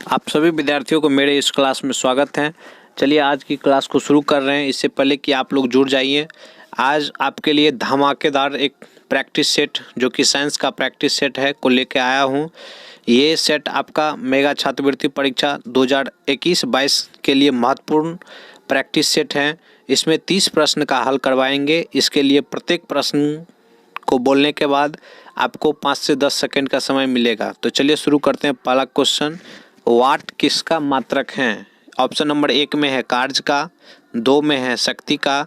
आप सभी विद्यार्थियों को मेरे इस क्लास में स्वागत है। चलिए आज की क्लास को शुरू कर रहे हैं। इससे पहले कि आप लोग जुड़ जाइए, आज आपके लिए धमाकेदार एक प्रैक्टिस सेट जो कि साइंस का प्रैक्टिस सेट है को लेके आया हूँ। ये सेट आपका मेगा छात्रवृत्ति परीक्षा 2021-22 के लिए महत्वपूर्ण प्रैक्टिस सेट है। इसमें 30 प्रश्न का हल करवाएंगे। इसके लिए प्रत्येक प्रश्न को बोलने के बाद आपको 5 से 10 सेकंड का समय मिलेगा। तो चलिए शुरू करते हैं। पहला क्वेश्चन, वाट किसका मात्रक है? ऑप्शन नंबर 1 में है कार्य का, 2 में है शक्ति का,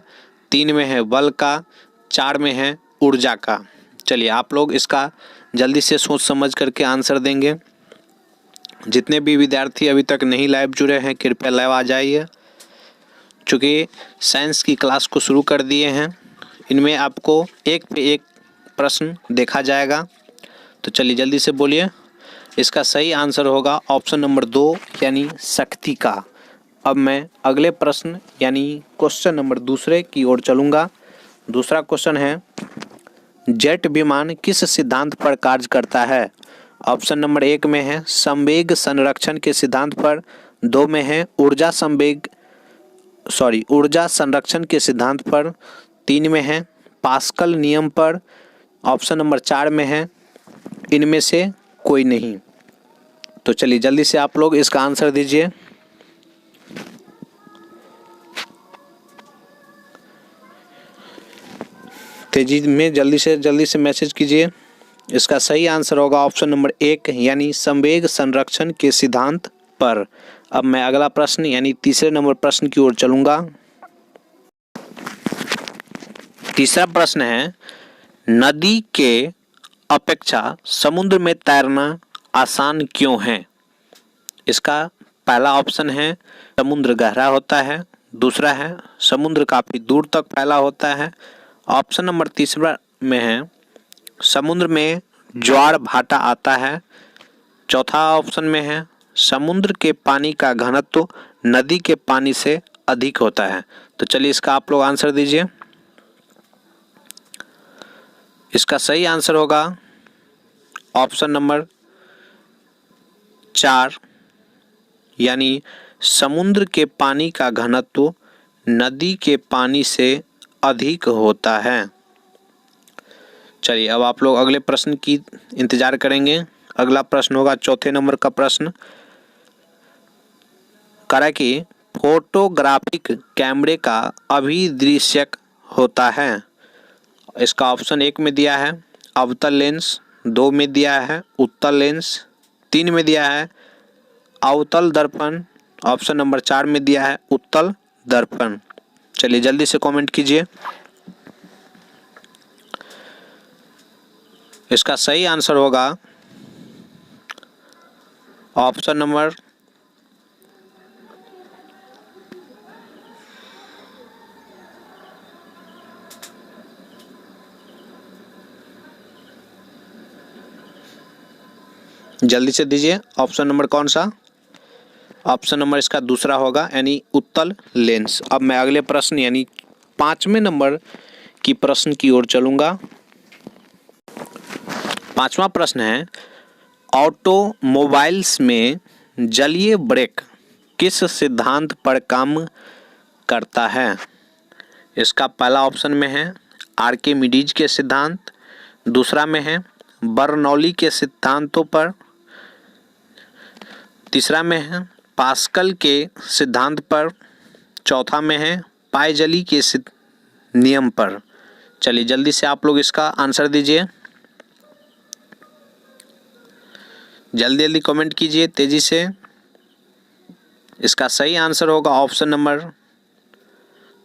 3 में है बल का, 4 में है ऊर्जा का। चलिए आप लोग इसका जल्दी से सोच समझ करके आंसर देंगे। जितने भी विद्यार्थी अभी तक नहीं लाइव जुड़े हैं कृपया लाइव आ जाइए, चूँकि साइंस की क्लास को शुरू कर दिए हैं। इनमें आपको एक पे एक प्रश्न देखा जाएगा। तो चलिए जल्दी से बोलिए। इसका सही आंसर होगा ऑप्शन नंबर 2 यानी शक्ति का। अब मैं अगले प्रश्न यानी क्वेश्चन नंबर दूसरे की ओर चलूँगा। दूसरा क्वेश्चन है, जेट विमान किस सिद्धांत पर कार्य करता है? ऑप्शन नंबर 1 में है संवेग संरक्षण के सिद्धांत पर, 2 में है ऊर्जा संरक्षण के सिद्धांत पर, 3 में है पास्कल नियम पर, ऑप्शन नंबर 4 में है इनमें से कोई नहीं। तो चलिए जल्दी से आप लोग इसका आंसर दीजिए। तेजी में जल्दी से मैसेज कीजिए। इसका सही आंसर होगा ऑप्शन नंबर 1 यानी संवेग संरक्षण के सिद्धांत पर। अब मैं अगला प्रश्न यानी तीसरे नंबर प्रश्न की ओर चलूंगा। तीसरा प्रश्न है, नदी के अपेक्षा समुद्र में तैरना आसान क्यों है? इसका पहला ऑप्शन है समुद्र गहरा होता है, दूसरा है समुद्र काफ़ी दूर तक फैला होता है, ऑप्शन नंबर तीसरा में है समुद्र में ज्वार भाटा आता है, चौथा ऑप्शन में है समुद्र के पानी का घनत्व नदी के पानी से अधिक होता है। तो चलिए इसका आप लोग आंसर दीजिए। इसका सही आंसर होगा ऑप्शन नंबर 4 यानी समुद्र के पानी का घनत्व नदी के पानी से अधिक होता है। चलिए अब आप लोग अगले प्रश्न की इंतजार करेंगे। अगला प्रश्न होगा चौथे नंबर का प्रश्न, करा कि फोटोग्राफिक कैमरे का अभिदृश्यक होता है। इसका ऑप्शन 1 में दिया है अवतल लेंस, 2 में दिया है उत्तल लेंस, 3 में दिया है अवतल दर्पण, ऑप्शन नंबर 4 में दिया है उत्तल दर्पण। चलिए जल्दी से कमेंट कीजिए। इसका सही आंसर होगा ऑप्शन नंबर जल्दी से दीजिए। ऑप्शन नंबर कौन सा? ऑप्शन नंबर इसका दूसरा होगा यानी उत्तल लेंस। अब मैं अगले प्रश्न यानी 5वें नंबर की प्रश्न की ओर चलूंगा। 5वां प्रश्न है, ऑटोमोबाइल्स में जलीय ब्रेक किस सिद्धांत पर काम करता है? इसका पहला ऑप्शन में है आर्किमिडीज के सिद्धांत, दूसरा में है बर्नौली के सिद्धांतों पर, तीसरा में है पास्कल के सिद्धांत पर, चौथा में है पाइजली के नियम पर। चलिए जल्दी से आप लोग इसका आंसर दीजिए। जल्दी कमेंट कीजिए तेजी से। इसका सही आंसर होगा ऑप्शन नंबर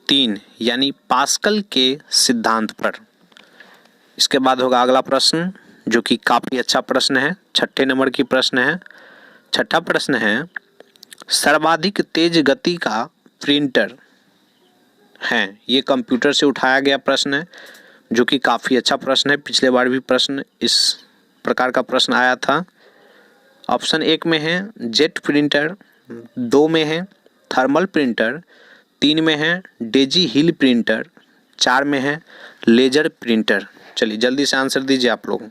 3 यानी पास्कल के सिद्धांत पर। इसके बाद होगा अगला प्रश्न जो कि काफ़ी अच्छा प्रश्न है, 6ठे नंबर की प्रश्न है। 6ठा प्रश्न है, सर्वाधिक तेज गति का प्रिंटर है। ये कंप्यूटर से उठाया गया प्रश्न है जो कि काफ़ी अच्छा प्रश्न है। पिछले बार भी प्रश्न इस प्रकार का प्रश्न आया था। ऑप्शन 1 में है जेट प्रिंटर, 2 में है थर्मल प्रिंटर, 3 में है डेजी हिल प्रिंटर, 4 में है लेजर प्रिंटर। चलिए जल्दी से आंसर दीजिए आप लोग।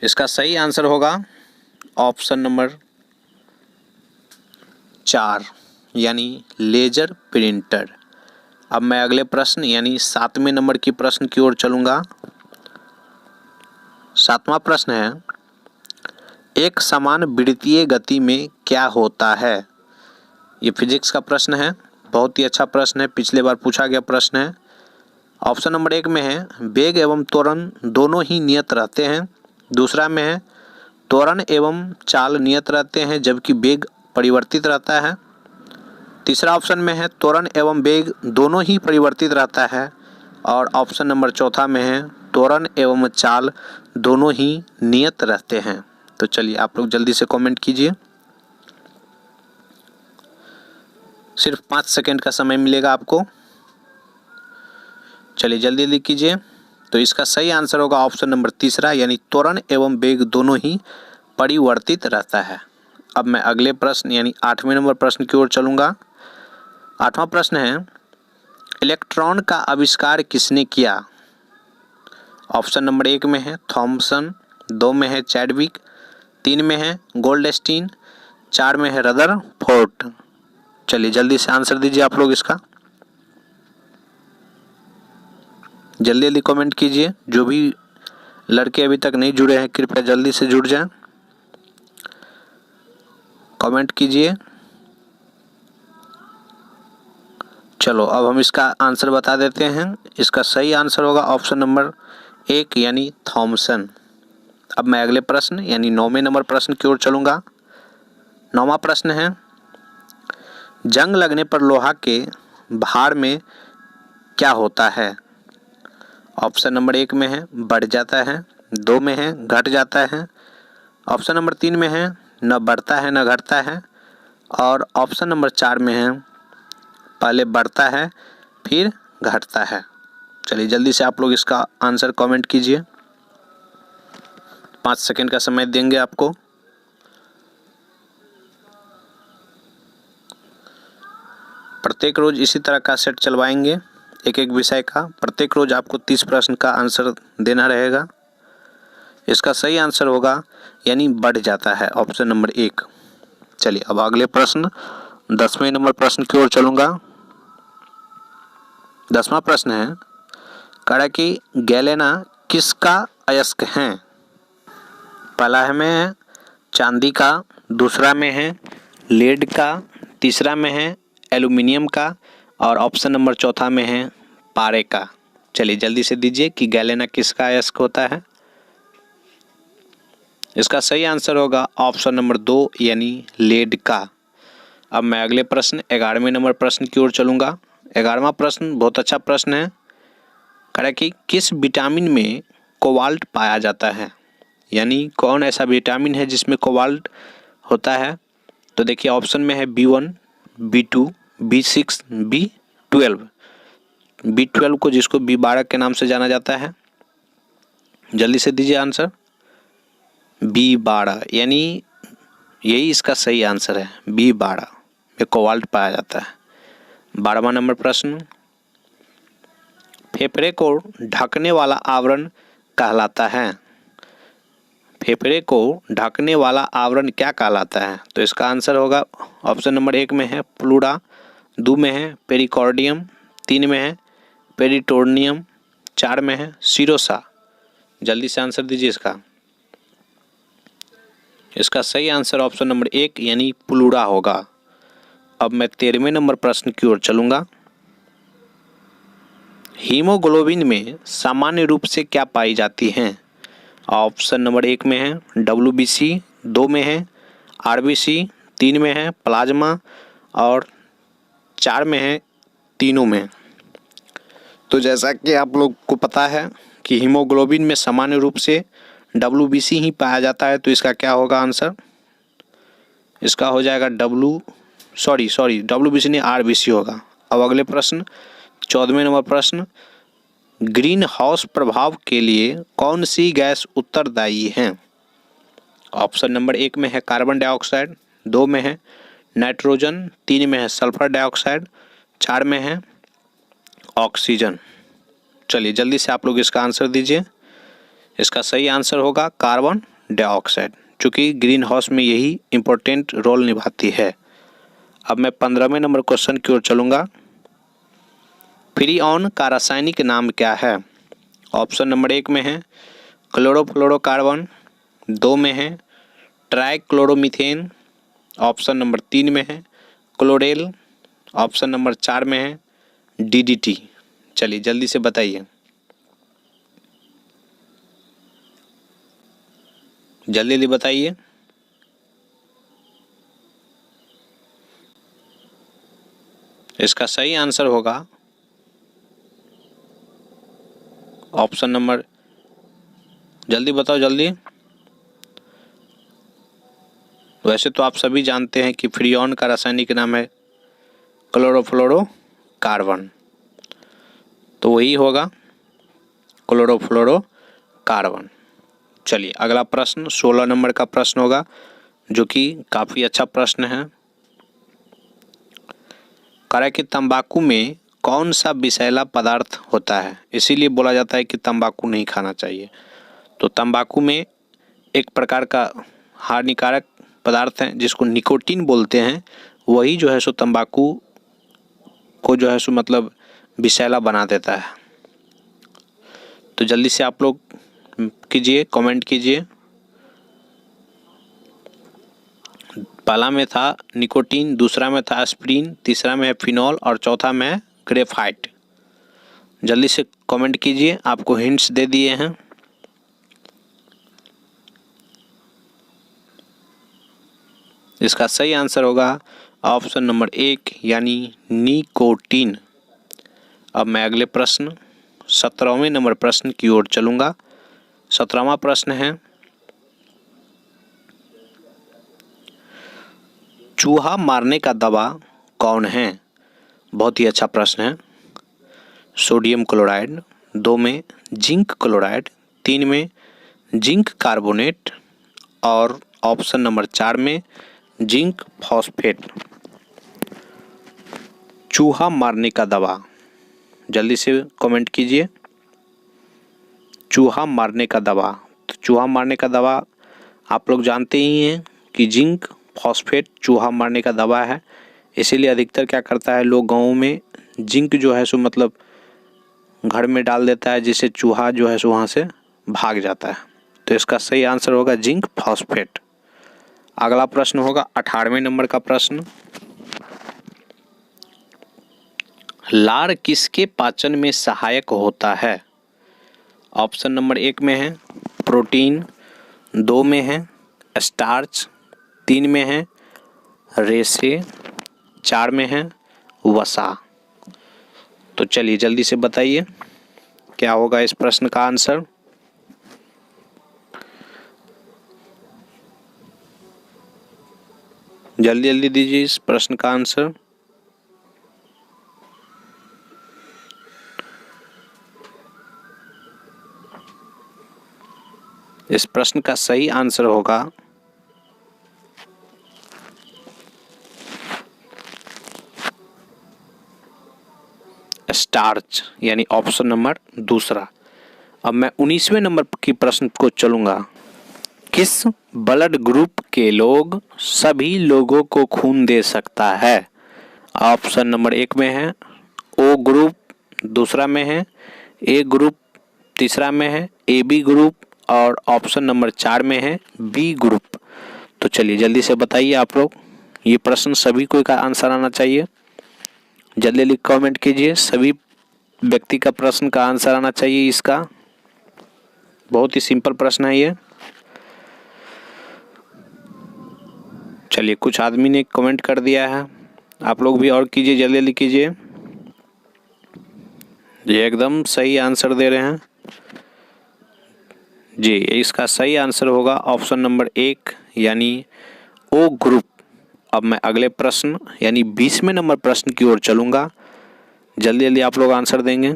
इसका सही आंसर होगा ऑप्शन नंबर 4 यानी लेजर प्रिंटर। अब मैं अगले प्रश्न यानी 7वें नंबर की प्रश्न की ओर चलूंगा। 7वां प्रश्न है, एक समान वृत्तीय गति में क्या होता है। ये फिजिक्स का प्रश्न है, बहुत ही अच्छा प्रश्न है, पिछले बार पूछा गया प्रश्न है। ऑप्शन नंबर 1 में है वेग एवं त्वरण दोनों ही नियत रहते हैं। दूसरा में है त्वरण एवं चाल नियत रहते हैं जबकि वेग परिवर्तित रहता है। तीसरा ऑप्शन में है त्वरण एवं वेग दोनों ही परिवर्तित रहता है। और ऑप्शन नंबर चौथा में है त्वरण एवं चाल दोनों ही नियत रहते हैं। तो चलिए आप लोग जल्दी से कमेंट कीजिए, सिर्फ 5 सेकंड का समय मिलेगा आपको। चलिए जल्दी जल्दी कीजिए। तो इसका सही आंसर होगा ऑप्शन नंबर तीसरा यानी त्वरण एवं वेग दोनों ही परिवर्तित रहता है। अब मैं अगले प्रश्न यानी 8वें नंबर प्रश्न की ओर चलूंगा। 8वां प्रश्न है, इलेक्ट्रॉन का आविष्कार किसने किया। ऑप्शन नंबर 1 में है थॉमसन, 2 में है चैडविक, 3 में है गोल्डस्टीन, 4 में है रदरफोर्ड। चलिए जल्दी से आंसर दीजिए आप लोग इसका, जल्दी जल्दी कमेंट कीजिए। जो भी लड़के अभी तक नहीं जुड़े हैं कृपया जल्दी से जुड़ जाएं, कमेंट कीजिए। चलो अब हम इसका आंसर बता देते हैं। इसका सही आंसर होगा ऑप्शन नंबर 1 यानी थॉमसन। अब मैं अगले प्रश्न यानी 9वें नंबर प्रश्न की ओर चलूंगा। 9वां प्रश्न है, जंग लगने पर लोहा के भार में क्या होता है। ऑप्शन नंबर 1 में है बढ़ जाता है, 2 में है घट जाता है, ऑप्शन नंबर 3 में है न बढ़ता है न घटता है, और ऑप्शन नंबर 4 में है पहले बढ़ता है फिर घटता है। चलिए जल्दी से आप लोग इसका आंसर कमेंट कीजिए, 5 सेकंड का समय देंगे आपको। प्रत्येक रोज इसी तरह का सेट चलवाएंगे, एक एक विषय का। प्रत्येक रोज आपको 30 प्रश्न का आंसर देना रहेगा। इसका सही आंसर होगा यानी बढ़ जाता है, ऑप्शन नंबर 1। चलिए अब अगले प्रश्न 10वें नंबर प्रश्न की ओर चलूंगा। 10वां प्रश्न है, कड़ा की गैलेना किसका अयस्क है। पहला में है चांदी का, दूसरा में है लेड का, तीसरा में है एल्यूमिनियम का, और ऑप्शन नंबर चौथा में है पारे का। चलिए जल्दी से दीजिए कि गैलेना किसका अयस्क होता है। इसका सही आंसर होगा ऑप्शन नंबर 2 यानी लेड का। अब मैं अगले प्रश्न 11वें नंबर प्रश्न की ओर चलूंगा। 11वां प्रश्न बहुत अच्छा प्रश्न है, कह कि किस विटामिन में कोबाल्ट पाया जाता है, यानी कौन ऐसा विटामिन है जिसमें कोबाल्ट होता है। तो देखिए ऑप्शन में है B1, B2, B6, B12। B12 को जिसको B12 के नाम से जाना जाता है। जल्दी से दीजिए आंसर, B12 यानी यही इसका सही आंसर है, B12 में कोबाल्ट पाया जाता है। 12वां नंबर प्रश्न, फेफड़े को ढकने वाला आवरण कहलाता है। फेफड़े को ढकने वाला आवरण क्या कहलाता है। तो इसका आंसर होगा ऑप्शन नंबर 1 में है प्लूरा, 2 में है पेरिकॉर्डियम, 3 में है पेरिटोनियम, 4 में है सीरोसा। जल्दी से आंसर दीजिए इसका। इसका सही आंसर ऑप्शन नंबर 1 यानी प्लूरा होगा। अब मैं 13वें नंबर प्रश्न की ओर चलूंगा। हीमोग्लोबिन में सामान्य रूप से क्या पाई जाती हैं। ऑप्शन नंबर 1 में है WBC, 2 में है RBC, 3 में है प्लाज्मा, और 4 में है तीनों में। तो जैसा कि आप लोग को पता है कि हीमोग्लोबिन में सामान्य रूप से WBC ही पाया जाता है, तो इसका क्या होगा आंसर। इसका हो जाएगा WBC नहीं RBC होगा। अब अगले प्रश्न 14वें नंबर प्रश्न, ग्रीन हाउस प्रभाव के लिए कौन सी गैस उत्तरदायी है। ऑप्शन नंबर 1 में है कार्बन डाइऑक्साइड, 2 में है नाइट्रोजन, 3 में है सल्फर डाइऑक्साइड, 4 में है ऑक्सीजन। चलिए जल्दी से आप लोग इसका आंसर दीजिए। इसका सही आंसर होगा कार्बन डाइऑक्साइड। चूँकि ग्रीन हाउस में यही इम्पोर्टेंट रोल निभाती है। अब मैं 15वें नंबर क्वेश्चन की ओर चलूँगा। फ्रीऑन का रासायनिक नाम क्या है? ऑप्शन नंबर 1 में है क्लोरोफ्लोरोकार्बन, 2 में है ट्राइक्लोरोमीथेन, ऑप्शन नंबर 3 में है क्लोरेल, ऑप्शन नंबर 4 में है DDT। चलिए जल्दी से बताइए, जल्दी जल्दी बताइए। इसका सही आंसर होगा ऑप्शन नंबर, जल्दी बताओ जल्दी। वैसे तो आप सभी जानते हैं कि फ्रीऑन का रासायनिक नाम है क्लोरोफ्लोरोकार्बन, तो वही होगा क्लोरोफ्लोरोकार्बन। चलिए अगला प्रश्न 16 नंबर का प्रश्न होगा, जो कि काफ़ी अच्छा प्रश्न है। कह रहा है कि तंबाकू में कौन सा विषैला पदार्थ होता है, इसीलिए बोला जाता है कि तंबाकू नहीं खाना चाहिए। तो तंबाकू में एक प्रकार का हानिकारक पदार्थ है जिसको निकोटीन बोलते हैं, वही जो है सो तंबाकू को जो है सो मतलब विषैला बना देता है। तो जल्दी से आप लोग कीजिए, कमेंट कीजिए। पहला में था निकोटीन, दूसरा में था एस्प्रिन, तीसरा में है फिनॉल और चौथा में है ग्रेफाइट। जल्दी से कमेंट कीजिए, आपको हिंट्स दे दिए हैं। इसका सही आंसर होगा ऑप्शन नंबर 1 यानी निकोटीन। अब मैं अगले प्रश्न 17वें नंबर प्रश्न की ओर चलूँगा। 17वां प्रश्न है, चूहा मारने का दवा कौन है? बहुत ही अच्छा प्रश्न है। सोडियम क्लोराइड, 2 में जिंक क्लोराइड, 3 में जिंक कार्बोनेट और ऑप्शन नंबर 4 में जिंक फॉस्फेट। चूहा मारने का दवा, जल्दी से कमेंट कीजिए। चूहा मारने का दवा, तो चूहा मारने का दवा आप लोग जानते ही हैं कि जिंक फॉस्फेट चूहा मारने का दवा है। इसीलिए अधिकतर क्या करता है, लोग गाँव में जिंक जो है सो मतलब घर में डाल देता है, जिससे चूहा जो है सो वहाँ से भाग जाता है। तो इसका सही आंसर होगा जिंक फॉस्फेट। अगला प्रश्न होगा 18वें नंबर का प्रश्न, लार किसके पाचन में सहायक होता है? ऑप्शन नंबर 1 में है प्रोटीन, 2 में है स्टार्च, 3 में है रेशे, 4 में है वसा। तो चलिए जल्दी से बताइए क्या होगा इस प्रश्न का आंसर। जल्दी जल्दी दीजिए इस प्रश्न का आंसर। इस प्रश्न का सही आंसर होगा स्टार्च, यानी ऑप्शन नंबर 2। अब मैं 19वें नंबर की प्रश्न को चलूंगा। किस ब्लड ग्रुप के लोग सभी लोगों को खून दे सकता है? ऑप्शन नंबर 1 में है ओ ग्रुप, दूसरा में है ए ग्रुप, तीसरा में है AB ग्रुप और ऑप्शन नंबर 4 में है B ग्रुप। तो चलिए जल्दी से बताइए आप लोग, ये प्रश्न सभी को का आंसर आना चाहिए। जल्दी जल्दी कमेंट कीजिए, सभी व्यक्ति का प्रश्न का आंसर आना चाहिए इसका। बहुत ही सिंपल प्रश्न है ये। चलिए कुछ आदमी ने कमेंट कर दिया है, आप लोग भी और कीजिए, जल्दी जल्दी कीजिए। ये एकदम सही आंसर दे रहे हैं जी। इसका सही आंसर होगा ऑप्शन नंबर 1 यानी ओ ग्रुप। अब मैं अगले प्रश्न यानी 20वें नंबर प्रश्न की ओर चलूँगा। जल्दी जल्दी आप लोग आंसर देंगे।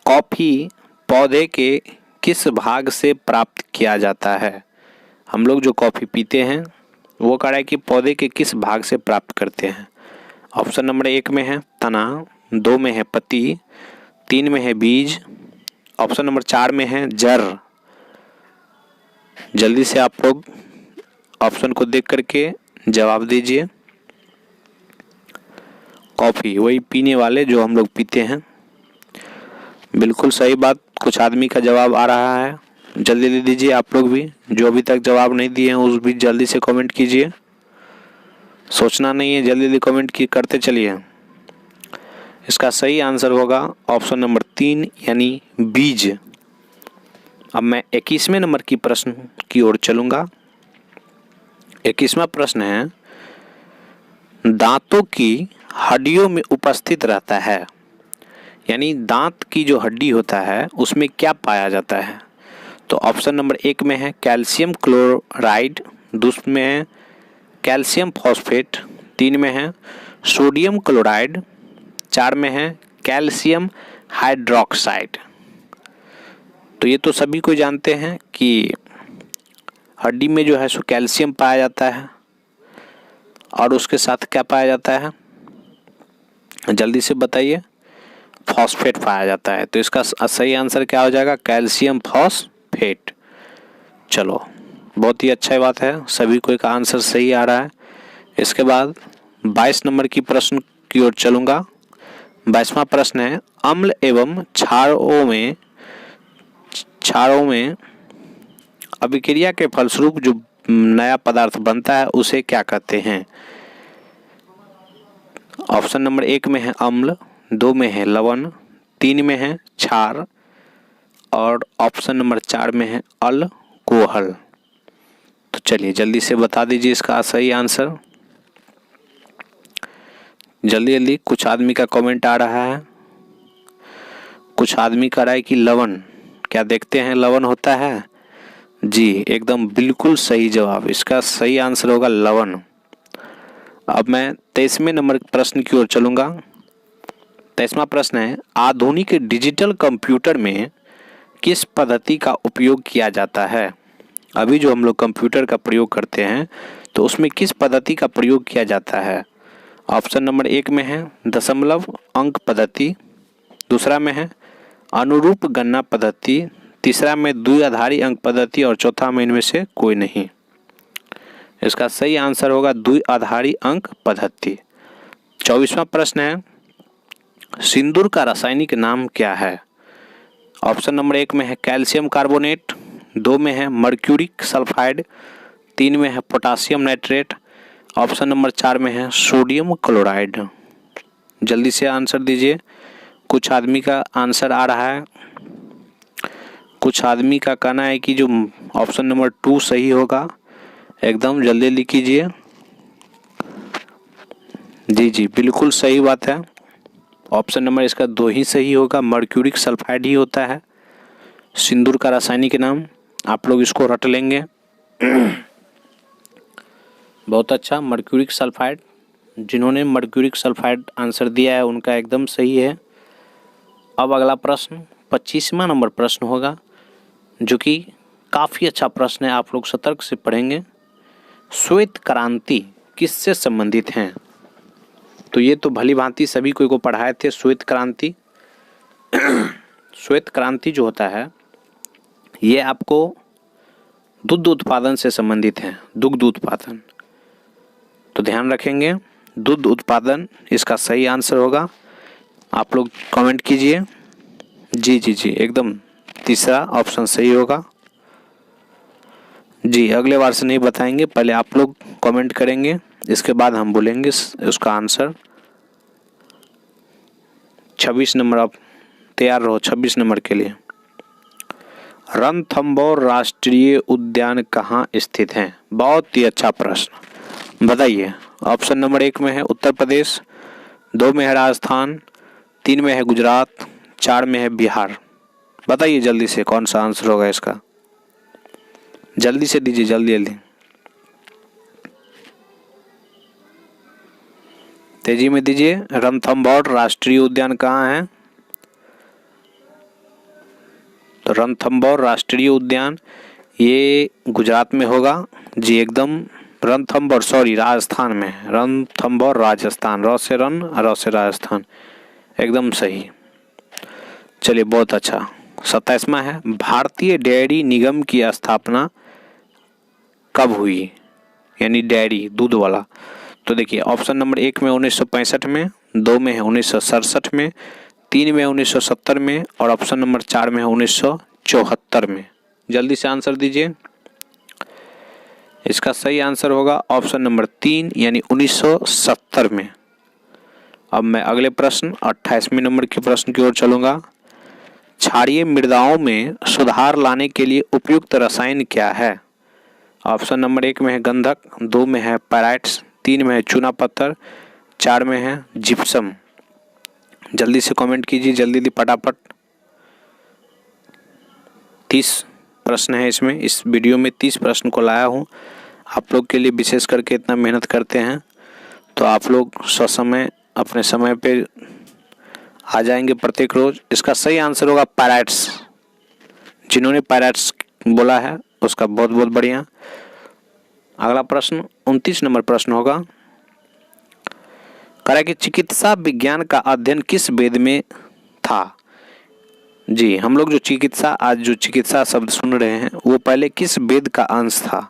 कॉफ़ी पौधे के किस भाग से प्राप्त किया जाता है? हम लोग जो कॉफ़ी पीते हैं वो कह रहा है कि पौधे के किस भाग से प्राप्त करते हैं। ऑप्शन नंबर 1 में है तना, 2 में है पत्ती, 3 में है बीज, ऑप्शन नंबर 4 में है जड़, जल्दी से आप लोग ऑप्शन को देख करके जवाब दीजिए। कॉफ़ी, वही पीने वाले जो हम लोग पीते हैं। बिल्कुल सही बात, कुछ आदमी का जवाब आ रहा है। जल्दी दे दीजिए आप लोग भी, जो अभी तक जवाब नहीं दिए हैं उस भी जल्दी से कमेंट कीजिए। सोचना नहीं है, जल्दी जल्दी कमेंट की करते चलिए। इसका सही आंसर होगा ऑप्शन नंबर 3 यानी बीज। अब मैं 21वें नंबर की प्रश्न की ओर चलूँगा। 21वां प्रश्न है, दांतों की हड्डियों में उपस्थित रहता है, यानी दांत की जो हड्डी होता है उसमें क्या पाया जाता है। तो ऑप्शन नंबर 1 में है कैल्शियम क्लोराइड, दूसरे में है कैल्शियम फॉस्फेट, 3 में है सोडियम क्लोराइड, 4 में है कैल्शियम हाइड्रोक्साइड। तो ये तो सभी को जानते हैं कि हड्डी में जो है सो कैल्शियम पाया जाता है और उसके साथ क्या पाया जाता है, जल्दी से बताइए। फॉस्फेट पाया जाता है। तो इसका सही आंसर क्या हो जाएगा, कैल्शियम फॉस्फेट। चलो बहुत ही अच्छा बात है, सभी को का आंसर सही आ रहा है। इसके बाद 22 नंबर की प्रश्न की ओर चलूँगा। 22वां प्रश्न है, अम्ल एवं क्षारों में अभिक्रिया के फलस्वरूप जो नया पदार्थ बनता है उसे क्या कहते हैं। ऑप्शन नंबर 1 में है अम्ल, 2 में है लवण, 3 में है क्षार और ऑप्शन नंबर 4 में है अल्कोहल। तो चलिए जल्दी से बता दीजिए इसका सही आंसर। जल्दी जल्दी, कुछ आदमी का कमेंट आ रहा है, कुछ आदमी कह रहा है कि लवण। क्या देखते हैं लवण होता है? जी एकदम बिल्कुल सही जवाब, इसका सही आंसर होगा लवण। अब मैं 23वें नंबर प्रश्न की ओर चलूँगा। 23वां प्रश्न है, आधुनिक डिजिटल कंप्यूटर में किस पद्धति का उपयोग किया जाता है। अभी जो हम लोग कंप्यूटर का प्रयोग करते हैं तो उसमें किस पद्धति का प्रयोग किया जाता है। ऑप्शन नंबर 1 में है दशमलव अंक पद्धति, दूसरा में है अनुरूप गणना पद्धति, तीसरा में द्विआधारी अंक पद्धति और चौथा में इनमें से कोई नहीं। इसका सही आंसर होगा द्विआधारी अंक पद्धति। 24वां प्रश्न है, सिंदूर का रासायनिक नाम क्या है। ऑप्शन नंबर 1 में है कैल्शियम कार्बोनेट, 2 में है मर्क्यूरिक सल्फाइड, 3 में है पोटासियम नाइट्रेट, ऑप्शन नंबर 4 में है सोडियम क्लोराइड। जल्दी से आंसर दीजिए। कुछ आदमी का आंसर आ रहा है, कुछ आदमी का कहना है कि जो ऑप्शन नंबर 2 सही होगा। एकदम जल्दी लिख कीजिए। जी जी बिल्कुल सही बात है, ऑप्शन नंबर इसका 2 ही सही होगा, मर्क्यूरिक सल्फाइड ही होता है सिंदूर का रासायनिक नाम। आप लोग इसको रट लेंगे। बहुत अच्छा, मर्क्यूरिक सल्फाइड। जिन्होंने मर्क्यूरिक सल्फाइड आंसर दिया है उनका एकदम सही है। अब अगला प्रश्न 25वां नंबर प्रश्न होगा, जो कि काफ़ी अच्छा प्रश्न है, आप लोग सतर्क से पढ़ेंगे। श्वेत क्रांति किससे संबंधित हैं। तो ये तो भली भांति सभी को पढ़ाए थे श्वेत क्रांति। श्वेत क्रांति जो होता है ये आपको दुग्ध उत्पादन से संबंधित है, दुग्ध उत्पादन। तो ध्यान रखेंगे, दुग्ध उत्पादन इसका सही आंसर होगा। आप लोग कमेंट कीजिए। जी जी जी एकदम तीसरा ऑप्शन सही होगा। जी अगले बार से नहीं बताएंगे, पहले आप लोग कमेंट करेंगे, इसके बाद हम बोलेंगे उसका आंसर। 26 नंबर, आप तैयार रहो 26 नंबर के लिए। रणथंभौर राष्ट्रीय उद्यान कहाँ स्थित है। बहुत ही अच्छा प्रश्न, बताइए। ऑप्शन नंबर 1 में है उत्तर प्रदेश, 2 में है राजस्थान, 3 में है गुजरात, 4 में है बिहार। बताइए जल्दी से कौन सा आंसर होगा इसका। जल्दी से दीजिए, जल्दी जल्दी, तेजी में दीजिए। रणथंभौर राष्ट्रीय उद्यान कहाँ है। तो रणथंभौर राष्ट्रीय उद्यान ये गुजरात में होगा। जी एकदम, रणथंभौर सॉरी राजस्थान में, रणथंभौर राजस्थान, र से रन, र से राजस्थान, एकदम सही। चलिए बहुत अच्छा। 27वां है, भारतीय डेयरी निगम की स्थापना कब हुई, यानी डेयरी दूध वाला। तो देखिए ऑप्शन नंबर 1 में 1965 में, 2 में है 1967 में, 3 में 1970 में और ऑप्शन नंबर 4 में है 1974 में। जल्दी से आंसर दीजिए। इसका सही आंसर होगा ऑप्शन नंबर 3 यानी 1970 में। अब मैं अगले प्रश्न 28वें नंबर के प्रश्न की ओर चलूँगा। क्षारीय मृदाओं में सुधार लाने के लिए उपयुक्त रसायन क्या है? ऑप्शन नंबर 1 में है गंधक, 2 में है पैराइट्स, 3 में है चूना पत्थर, 4 में है जिप्सम। जल्दी से कमेंट कीजिए, जल्दी फटाफट। 30 प्रश्न है इसमें, इस वीडियो में 30 प्रश्न को लाया हूँ। आप लोग के लिए विशेष करके इतना मेहनत करते हैं तो आप लोग ससमय अपने समय पे आ जाएंगे प्रत्येक रोज। इसका सही आंसर होगा पैराइट्स। जिन्होंने पैराइट्स बोला है उसका बहुत बहुत बढ़िया। अगला प्रश्न 29 नंबर प्रश्न होगा। कह रहा है कि चिकित्सा विज्ञान का अध्ययन किस वेद में था? जी, हम लोग जो चिकित्सा शब्द सुन रहे हैं वो पहले किस वेद का अंश था?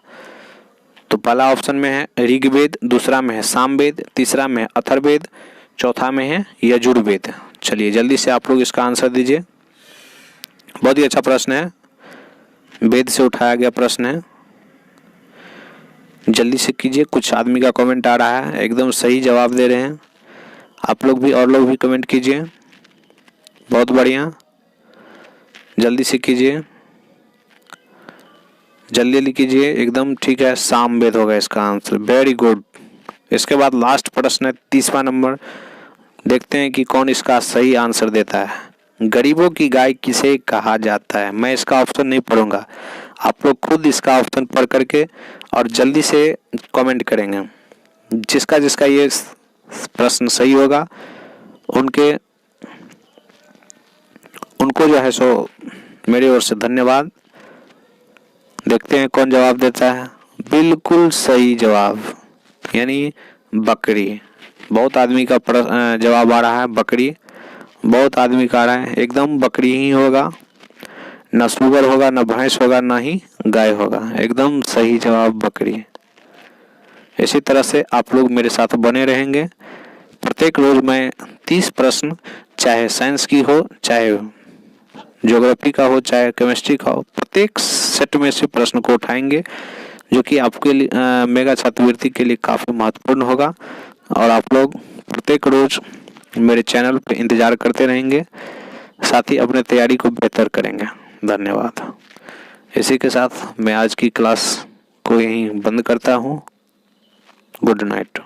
तो पहला ऑप्शन में है ऋग्वेद, दूसरा में है सामवेद, तीसरा में है अथर्ववेद, चौथा में है यजुर्वेद। चलिए जल्दी से आप लोग इसका आंसर दीजिए। बहुत ही अच्छा प्रश्न है, वेद से उठाया गया प्रश्न है। जल्दी से कीजिए, कुछ आदमी का कमेंट आ रहा है, एकदम सही जवाब दे रहे हैं। आप लोग भी और लोग भी कमेंट कीजिए, बहुत बढ़िया। जल्दी से कीजिए, जल्दी कीजिए, एकदम ठीक है, सामवेद होगा इसका आंसर। Very good. इसके बाद लास्ट प्रश्न है 30वां नंबर। देखते हैं कि कौन इसका सही आंसर देता है। गरीबों की गाय किसे कहा जाता है? मैं इसका ऑप्शन नहीं पढ़ूंगा, आप लोग खुद इसका ऑप्शन पढ़ करके और जल्दी से कमेंट करेंगे। जिसका जिसका ये प्रश्न सही होगा उनको जो है सो मेरी ओर से धन्यवाद। देखते हैं कौन जवाब देता है। बिल्कुल सही जवाब, यानी बकरी। बहुत आदमी का जवाब आ रहा है बकरी, बहुत आदमी का आ रहा है, एकदम बकरी ही होगा। न सुअर होगा, न भैंस होगा, ना ही गाय होगा। एकदम सही जवाब बकरी। इसी तरह से आप लोग मेरे साथ बने रहेंगे। प्रत्येक रोज मैं 30 प्रश्न, चाहे साइंस की हो, चाहे ज्योग्राफी का हो, चाहे केमिस्ट्री का हो, प्रत्येक सेट में से प्रश्न को उठाएंगे जो कि आपके लिए मेगा छात्रवृत्ति के लिए काफ़ी महत्वपूर्ण होगा। और आप लोग प्रत्येक रोज मेरे चैनल पे इंतज़ार करते रहेंगे, साथ ही अपने तैयारी को बेहतर करेंगे। धन्यवाद। इसी के साथ मैं आज की क्लास को यहीं बंद करता हूँ। Good night.